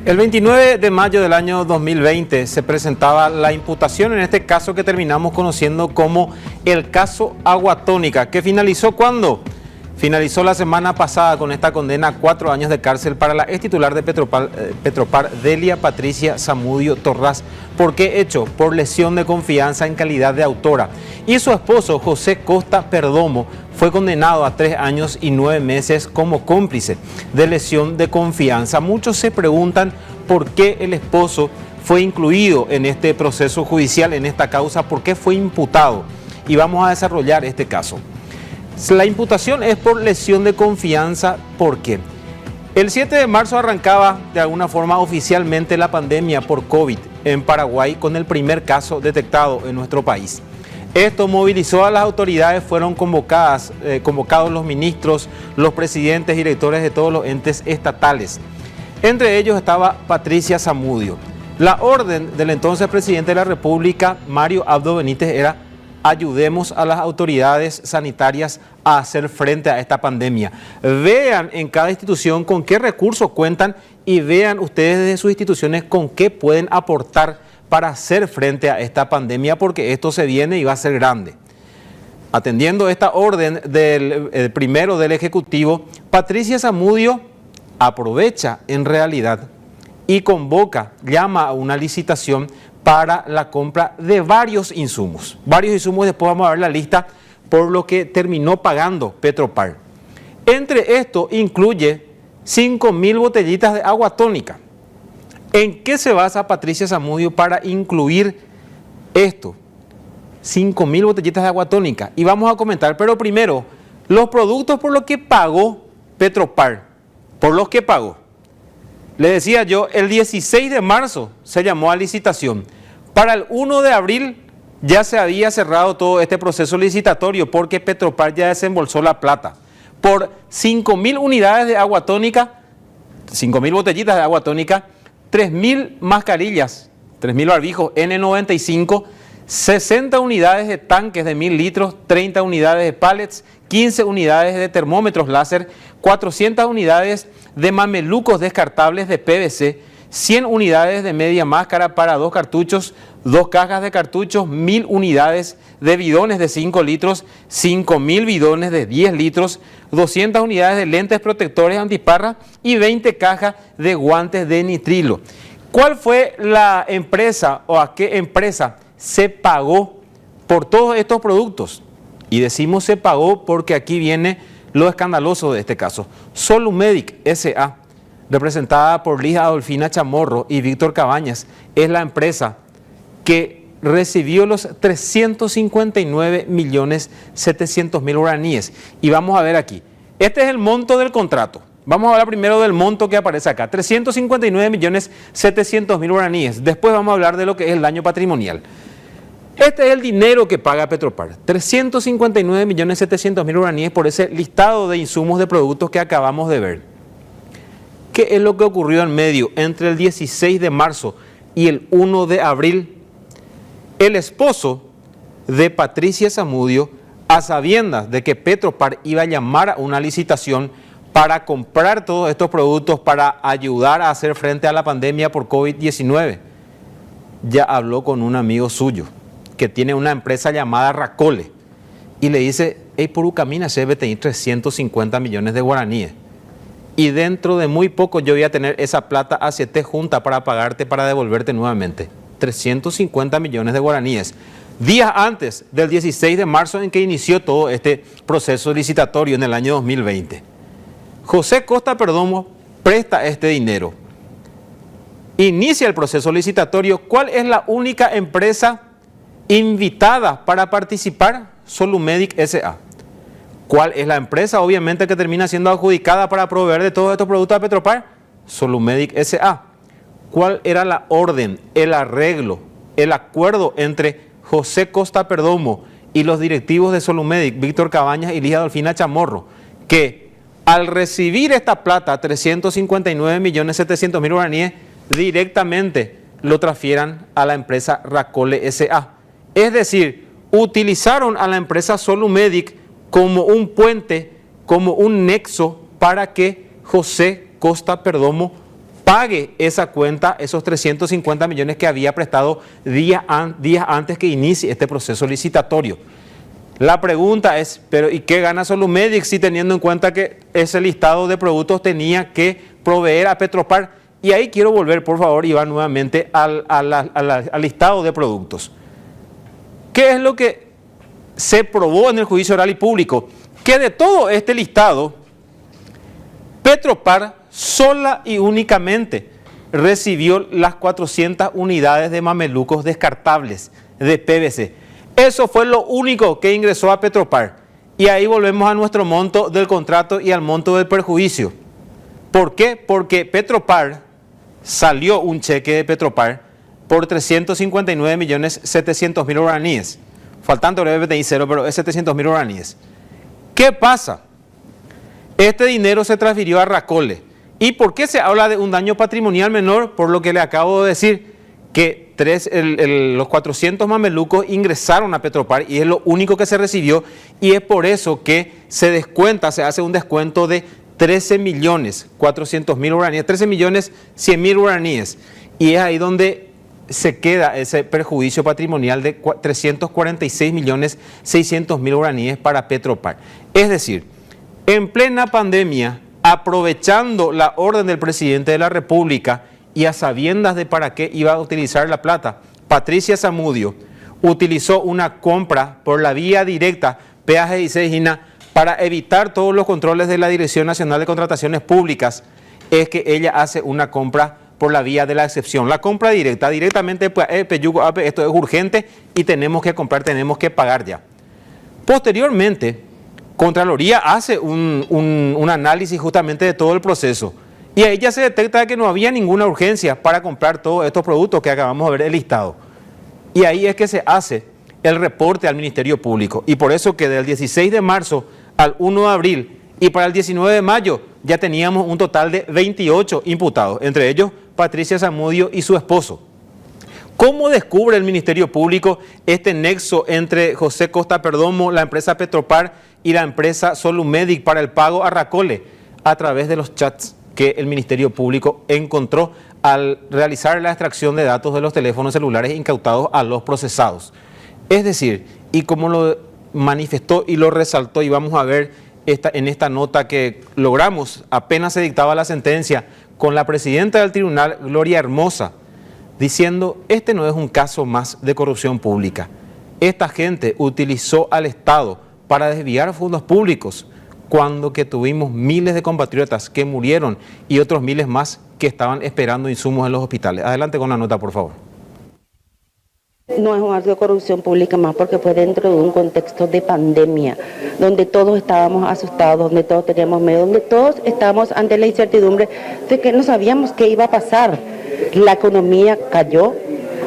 El 29 de mayo del año 2020 se presentaba la imputación en este caso que terminamos conociendo como el caso Agua Tónica, que finalizó ¿cuándo? Finalizó la semana pasada con esta condena a 4 años de cárcel para la ex titular de Petropar, Delia Patricia Zamudio Torras. ¿Por qué hecho? Por lesión de confianza en calidad de autora. Y su esposo, José Costa Perdomo, fue condenado a 3 años y 9 meses como cómplice de lesión de confianza. Muchos se preguntan por qué el esposo fue incluido en este proceso judicial, en esta causa, por qué fue imputado. Y vamos a desarrollar este caso. La imputación es por lesión de confianza, ¿por qué? El 7 de marzo arrancaba de alguna forma oficialmente la pandemia por COVID en Paraguay con el primer caso detectado en nuestro país. Esto movilizó a las autoridades, fueron convocados los ministros, los presidentes, directores de todos los entes estatales. Entre ellos estaba Patricia Zamudio. La orden del entonces presidente de la República, Mario Abdo Benítez, era: ayudemos a las autoridades sanitarias a hacer frente a esta pandemia. Vean en cada institución con qué recursos cuentan y vean ustedes desde sus instituciones con qué pueden aportar para hacer frente a esta pandemia, porque esto se viene y va a ser grande. Atendiendo esta orden del primero del Ejecutivo, Patricia Zamudio aprovecha en realidad y convoca, llama a una licitación para la compra de varios insumos. Después vamos a ver la lista por lo que terminó pagando Petropar. Entre esto incluye 5.000 botellitas de agua tónica. ¿En qué se basa Patricia Zamudio para incluir esto? 5.000 botellitas de agua tónica. Y vamos a comentar, pero primero, los productos por los que pagó Petropar, por los que pagó. Le decía yo, el 16 de marzo se llamó a licitación. Para el 1 de abril ya se había cerrado todo este proceso licitatorio porque Petropar ya desembolsó la plata. Por 5.000 unidades de agua tónica, 5.000 botellitas de agua tónica, 3.000 mascarillas, 3.000 barbijos N95, 60 unidades de tanques de 1.000 litros, 30 unidades de pallets, 15 unidades de termómetros láser, 400 unidades de mamelucos descartables de PVC, 100 unidades de media máscara para 2 cartuchos, 2 cajas de cartuchos, 1.000 unidades de bidones de 5 litros, 5.000 bidones de 10 litros, 200 unidades de lentes protectores antiparra y 20 cajas de guantes de nitrilo. ¿Cuál fue la empresa o a qué empresa se pagó por todos estos productos? Y decimos se pagó porque aquí viene lo escandaloso de este caso. Solumedic S.A., representada por Liz Adolfina Chamorro y Víctor Cabañas, es la empresa que recibió los 359.700.000 guaraníes. Y vamos a ver aquí, este es el monto del contrato. Vamos a hablar primero del monto que aparece acá, 359.700.000 guaraníes. Después vamos a hablar de lo que es el daño patrimonial. Este es el dinero que paga Petropar, 359.700.000 guaraníes por ese listado de insumos de productos que acabamos de ver. ¿Qué es lo que ocurrió en medio entre el 16 de marzo y el 1 de abril? El esposo de Patricia Zamudio, a sabiendas de que Petropar iba a llamar a una licitación para comprar todos estos productos para ayudar a hacer frente a la pandemia por COVID-19, ya habló con un amigo suyo que tiene una empresa llamada Racole y le dice: hey, por Ucamina se debe tener 350 millones de guaraníes y dentro de muy poco yo voy a tener esa plata hacia ti junta para pagarte, para devolverte nuevamente. 350 millones de guaraníes. Días antes del 16 de marzo en que inició todo este proceso licitatorio en el año 2020. José Costa Perdomo presta este dinero. Inicia el proceso licitatorio. ¿Cuál es la única empresa invitada para participar? Solumedic S.A. ¿Cuál es la empresa, obviamente, que termina siendo adjudicada para proveer de todos estos productos a Petropar? Solumedic S.A. ¿Cuál era la orden, el arreglo, el acuerdo entre José Costa Perdomo y los directivos de Solumedic, Víctor Cabañas y Liz Adolfina Chamorro? Que al recibir esta plata, 359.700.000 guaraníes, directamente lo transfieran a la empresa Racole S.A. Es decir, utilizaron a la empresa Solumedic como un puente, como un nexo para que José Costa Perdomo pague esa cuenta, esos 350 millones que había prestado días antes que inicie este proceso licitatorio. La pregunta es, pero ¿y qué gana Solumedic si teniendo en cuenta que ese listado de productos tenía que proveer a Petropar? Y ahí quiero volver, por favor, Iván, nuevamente al listado de productos. ¿Qué es lo que se probó en el juicio oral y público? Que de todo este listado, Petropar sola y únicamente recibió las 400 unidades de mamelucos descartables de PVC. Eso fue lo único que ingresó a Petropar. Y ahí volvemos a nuestro monto del contrato y al monto del perjuicio. ¿Por qué? Porque Petropar, salió un cheque de Petropar por 359.700.000 guaraníes. Faltando el BPI cero, pero es 700.000 guaraníes. ¿Qué pasa? Este dinero se transfirió a Racole. ¿Y por qué se habla de un daño patrimonial menor? Por lo que le acabo de decir, que los 400 mamelucos ingresaron a Petropar y es lo único que se recibió, y es por eso que se descuenta, se hace un descuento de 13.400.000 guaraníes, 13.100.000 guaraníes, y es ahí donde se queda ese perjuicio patrimonial de 346.600.000 guaraníes para Petropar. Es decir, en plena pandemia, aprovechando la orden del presidente de la República y a sabiendas de para qué iba a utilizar la plata, Patricia Zamudio utilizó una compra por la vía directa, peaje y Cejina, para evitar todos los controles de la Dirección Nacional de Contrataciones Públicas. Es que ella hace una compra por la vía de la excepción. La compra directa, directamente, pues, esto es urgente y tenemos que comprar, tenemos que pagar ya. Posteriormente, Contraloría hace un análisis justamente de todo el proceso y ahí ya se detecta que no había ninguna urgencia para comprar todos estos productos que acabamos de ver el listado. Y ahí es que se hace el reporte al Ministerio Público, y por eso que del 16 de marzo al 1 de abril y para el 19 de mayo ya teníamos un total de 28 imputados, entre ellos Patricia Zamudio y su esposo. ¿Cómo descubre el Ministerio Público este nexo entre José Costa Perdomo, la empresa Petropar y la empresa Solumedic para el pago a Racole? A través de los chats que el Ministerio Público encontró al realizar la extracción de datos de los teléfonos celulares incautados a los procesados. Es decir, y como lo manifestó y lo resaltó, y vamos a ver en esta nota que logramos apenas se dictaba la sentencia con la presidenta del tribunal, Gloria Hermosa, diciendo, este no es un caso más de corrupción pública. Esta gente utilizó al Estado para desviar fondos públicos cuando que tuvimos miles de compatriotas que murieron y otros miles más que estaban esperando insumos en los hospitales. Adelante con la nota, por favor. No es un acto de corrupción pública más porque fue dentro de un contexto de pandemia, donde todos estábamos asustados, donde todos teníamos miedo, donde todos estábamos ante la incertidumbre de que no sabíamos qué iba a pasar. La economía cayó,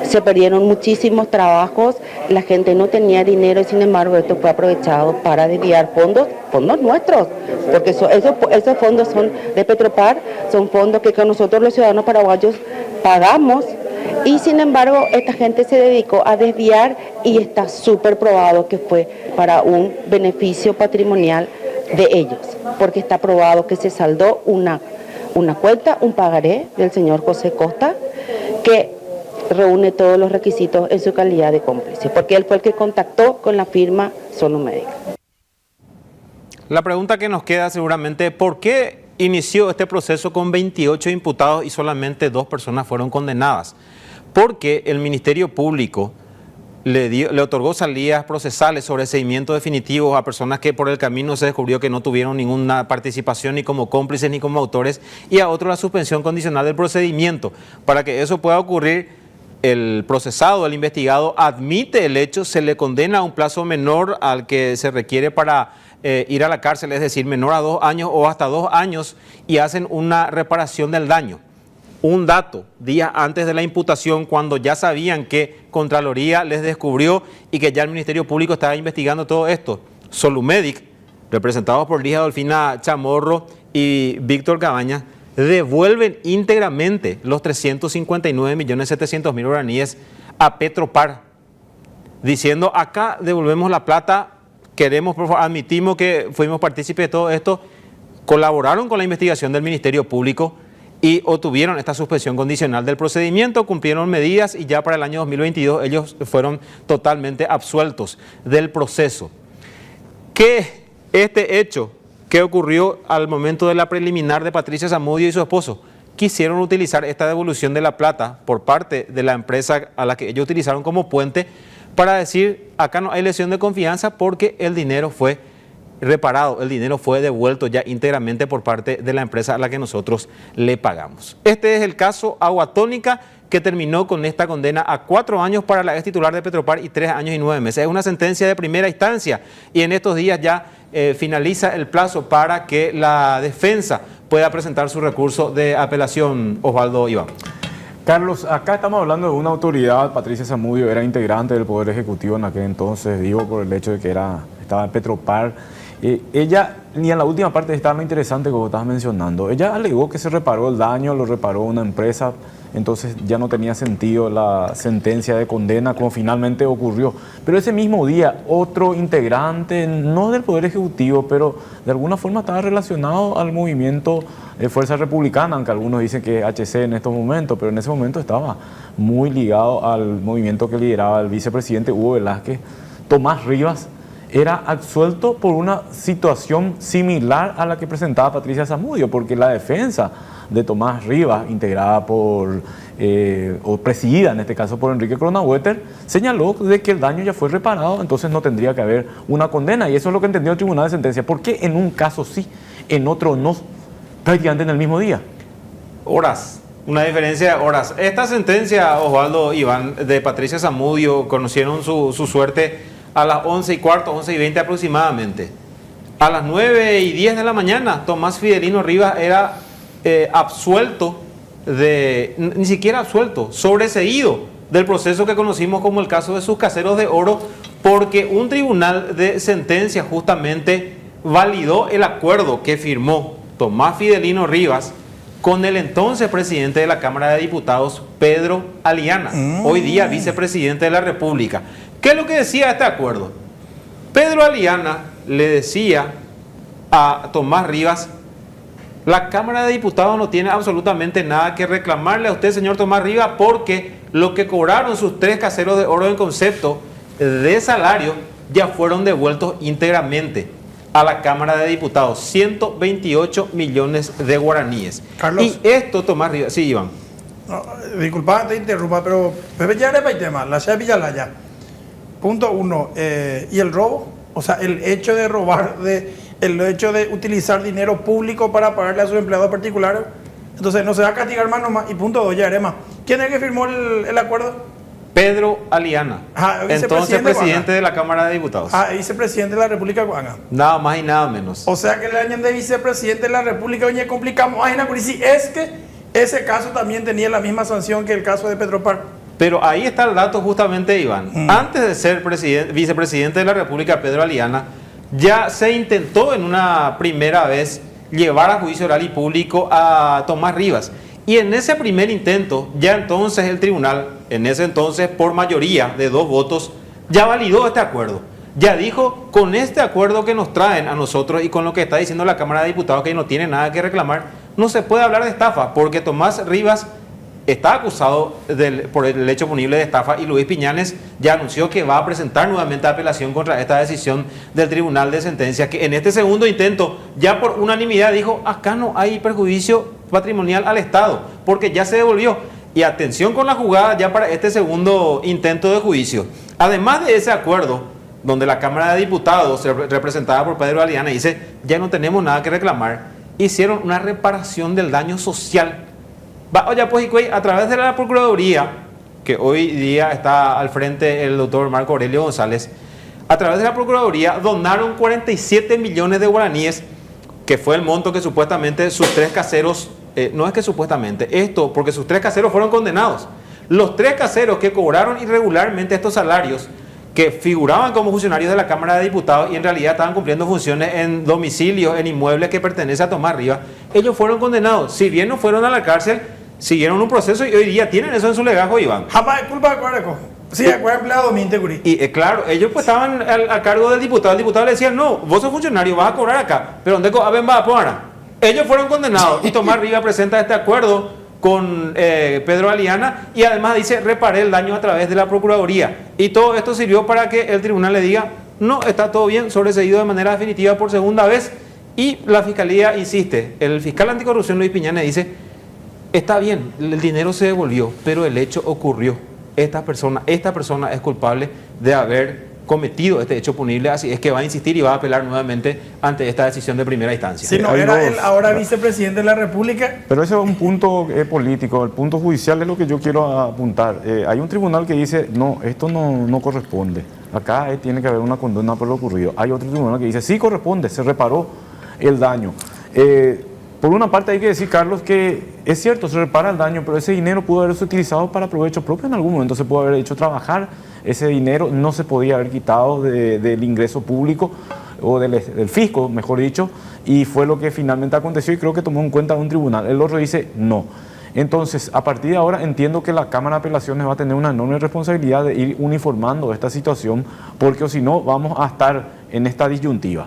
se perdieron muchísimos trabajos, la gente no tenía dinero y sin embargo esto fue aprovechado para desviar fondos nuestros, porque esos fondos son de Petropar, son fondos que nosotros los ciudadanos paraguayos pagamos. Y sin embargo, esta gente se dedicó a desviar y está súper probado que fue para un beneficio patrimonial de ellos, porque está probado que se saldó una cuenta, un pagaré del señor José Costa, que reúne todos los requisitos en su calidad de cómplice, porque él fue el que contactó con la firma Solumedic. La pregunta que nos queda seguramente, ¿por qué inició este proceso con 28 imputados y solamente 2 personas fueron condenadas? Porque el Ministerio Público le otorgó salidas procesales sobre seguimiento definitivo a personas que por el camino se descubrió que no tuvieron ninguna participación ni como cómplices ni como autores, y a otros la suspensión condicional del procedimiento. Para que eso pueda ocurrir, el procesado, el investigado, admite el hecho, se le condena a un plazo menor al que se requiere para ir a la cárcel, es decir, menor a 2 años o hasta 2 años, y hacen una reparación del daño. Un dato, días antes de la imputación, cuando ya sabían que Contraloría les descubrió y que ya el Ministerio Público estaba investigando todo esto, Solumedic, representados por Ligia Dolfina Chamorro y Víctor Cabañas, devuelven íntegramente los 359.700.000 guaraníes a Petropar, diciendo, acá devolvemos la plata, queremos, por favor, admitimos que fuimos partícipes de todo esto, colaboraron con la investigación del Ministerio Público y obtuvieron esta suspensión condicional del procedimiento, cumplieron medidas y ya para el año 2022 ellos fueron totalmente absueltos del proceso. Que este hecho que ocurrió al momento de la preliminar de Patricia Zamudio y su esposo, quisieron utilizar esta devolución de la plata por parte de la empresa a la que ellos utilizaron como puente para decir, acá no hay lesión de confianza porque el dinero fue reparado, el dinero fue devuelto ya íntegramente por parte de la empresa a la que nosotros le pagamos. Este es el caso Aguatónica, que terminó con esta condena a 4 años para la ex titular de Petropar y 3 años y 9 meses. Es una sentencia de primera instancia y en estos días ya finaliza el plazo para que la defensa pueda presentar su recurso de apelación, Osvaldo Iván. Carlos, acá estamos hablando de una autoridad. Patricia Zamudio era integrante del Poder Ejecutivo en aquel entonces, digo por el hecho de que estaba en Petropar. Ella, ni en la última parte estaba lo interesante que vos estabas mencionando, ella alegó que se reparó el daño, lo reparó una empresa, entonces ya no tenía sentido la sentencia de condena como finalmente ocurrió. Pero ese mismo día, otro integrante, no del Poder Ejecutivo, pero de alguna forma estaba relacionado al movimiento de Fuerza Republicana, aunque algunos dicen que es HC en estos momentos, pero en ese momento estaba muy ligado al movimiento que lideraba el vicepresidente Hugo Velázquez, Tomás Rivas, era absuelto por una situación similar a la que presentaba Patricia Zamudio, porque la defensa de Tomás Rivas, integrada por, o presidida en este caso por Enrique Cronaueter, señaló de que el daño ya fue reparado, entonces no tendría que haber una condena, y eso es lo que entendió el Tribunal de Sentencia. ¿Por qué en un caso sí, en otro no, prácticamente en el mismo día? Horas. Una diferencia de horas. Esta sentencia, Osvaldo Iván, de Patricia Zamudio, conocieron su suerte a las 11:15, 11:20 aproximadamente. A las 9:10 de la mañana, Tomás Fidelino Rivas era absuelto, ni siquiera absuelto, sobreseído del proceso que conocimos como el caso de sus caseros de oro, porque un tribunal de sentencia justamente validó el acuerdo que firmó Tomás Fidelino Rivas con el entonces presidente de la Cámara de Diputados, Pedro Aliana, hoy día vicepresidente de la República. ¿Qué es lo que decía este acuerdo? Pedro Aliana le decía a Tomás Rivas, la Cámara de Diputados no tiene absolutamente nada que reclamarle a usted, señor Tomás Rivas, porque lo que cobraron sus 3 caseros de oro en concepto de salario ya fueron devueltos íntegramente a la Cámara de Diputados, 128 millones de guaraníes. Carlos. Y esto, Tomás Rivas, sí, Iván. No, disculpa, te interrumpa, pero ya era para el tema, la ciudad de Villalaya. Punto 1, ¿y el robo? O sea, el hecho de robar, el hecho de utilizar dinero público para pagarle a sus empleados particulares, entonces no se va a castigar más nomás. Y punto 2, ya haremos. ¿Quién es el que firmó el acuerdo? Pedro Aliana, entonces presidente de la Cámara de Diputados. Vicepresidente de la República Guana. Nada más y nada menos. O sea que el año de vicepresidente de la República, oye, complicamos. Si es que ese caso también tenía la misma sanción que el caso de Petropar. Pero ahí está el dato justamente, Iván. Antes de ser vicepresidente de la República, Pedro Aliana, ya se intentó en una primera vez llevar a juicio oral y público a Tomás Rivas. Y en ese primer intento, ya entonces el tribunal, en ese entonces por mayoría de 2 votos, ya validó este acuerdo. Ya dijo, con este acuerdo que nos traen a nosotros y con lo que está diciendo la Cámara de Diputados, que no tiene nada que reclamar, no se puede hablar de estafa, porque Tomás Rivas está acusado por el hecho punible de estafa y Luis Piñanes ya anunció que va a presentar nuevamente apelación contra esta decisión del Tribunal de Sentencia, que en este segundo intento ya por unanimidad dijo, acá no hay perjuicio patrimonial al Estado, porque ya se devolvió. Y atención con la jugada ya para este segundo intento de juicio. Además de ese acuerdo, donde la Cámara de Diputados, representada por Pedro Aliana, dice, ya no tenemos nada que reclamar, hicieron una reparación del daño social. Oye, pues, a través de la Procuraduría, que hoy día está al frente el doctor Marco Aurelio González, a través de la Procuraduría donaron 47 millones de guaraníes, que fue el monto que supuestamente sus 3 caseros, no es que supuestamente, esto, porque sus 3 caseros fueron condenados. Los 3 caseros que cobraron irregularmente estos salarios, que figuraban como funcionarios de la Cámara de Diputados y en realidad estaban cumpliendo funciones en domicilios, en inmuebles que pertenecen a Tomás Rivas, ellos fueron condenados. Si bien no fueron a la cárcel, siguieron un proceso y hoy día tienen eso en su legajo, Iván. Jamás, culpa de Cuareco. Sí, fue empleado mi integridad. Y claro, ellos pues estaban a cargo del diputado. El diputado le decía, no, vos sos funcionario, vas a cobrar acá. Pero ¿dónde va a poner? Ellos fueron condenados y Tomás Rivas presenta este acuerdo con Pedro Aliana y además dice reparé el daño a través de la Procuraduría. Y todo esto sirvió para que el tribunal le diga no, está todo bien, sobreseído de manera definitiva por segunda vez. Y la Fiscalía insiste, el fiscal anticorrupción Luis Piñanes dice está bien, el dinero se devolvió, pero el hecho ocurrió. Esta persona es culpable de haber cometido este hecho punible, así es que va a insistir y va a apelar nuevamente ante esta decisión de primera instancia. Si no era el ahora vicepresidente de la República. Pero ese es un punto político, el punto judicial es lo que yo quiero apuntar. Hay un tribunal que dice, no, esto no corresponde, acá tiene que haber una condena por lo ocurrido. Hay otro tribunal que dice, sí corresponde, se reparó el daño. Por una parte hay que decir, Carlos, que es cierto, se repara el daño, pero ese dinero pudo haberse utilizado para provecho propio en algún momento, se pudo haber hecho trabajar, ese dinero no se podía haber quitado del ingreso público o del fisco, mejor dicho, y fue lo que finalmente aconteció y creo que tomó en cuenta un tribunal. El otro dice no. Entonces, a partir de ahora entiendo que la Cámara de Apelaciones va a tener una enorme responsabilidad de ir uniformando esta situación, porque o si no vamos a estar en esta disyuntiva.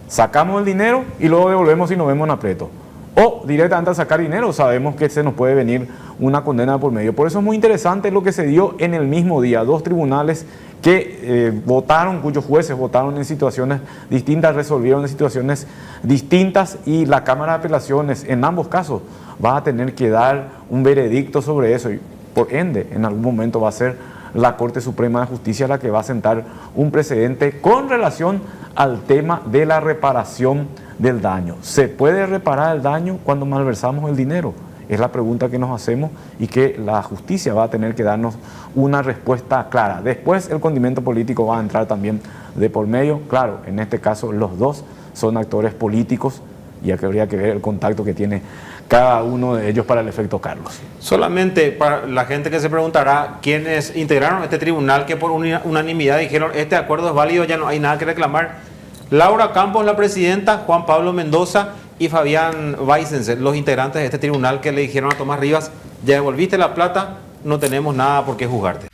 Sacamos el dinero y luego devolvemos y nos vemos en aprieto. O directamente al sacar dinero sabemos que se nos puede venir una condena por medio. Por eso es muy interesante lo que se dio en el mismo día. Dos tribunales que votaron, cuyos jueces votaron en situaciones distintas, resolvieron en situaciones distintas y la Cámara de Apelaciones en ambos casos va a tener que dar un veredicto sobre eso y por ende en algún momento va a ser la Corte Suprema de Justicia la que va a sentar un precedente con relación al tema de la reparación del daño. ¿Se puede reparar el daño cuando malversamos el dinero? Es la pregunta que nos hacemos y que la justicia va a tener que darnos una respuesta clara. Después el condimento político va a entrar también de por medio. Claro, en este caso los dos son actores políticos y habría que ver el contacto que tiene cada uno de ellos para el efecto Carlos. Solamente para la gente que se preguntará quiénes integraron este tribunal que por unanimidad dijeron este acuerdo es válido, ya no hay nada que reclamar. Laura Campos, la presidenta, Juan Pablo Mendoza y Fabián Weissenser, los integrantes de este tribunal que le dijeron a Tomás Rivas, ya devolviste la plata, no tenemos nada por qué juzgarte.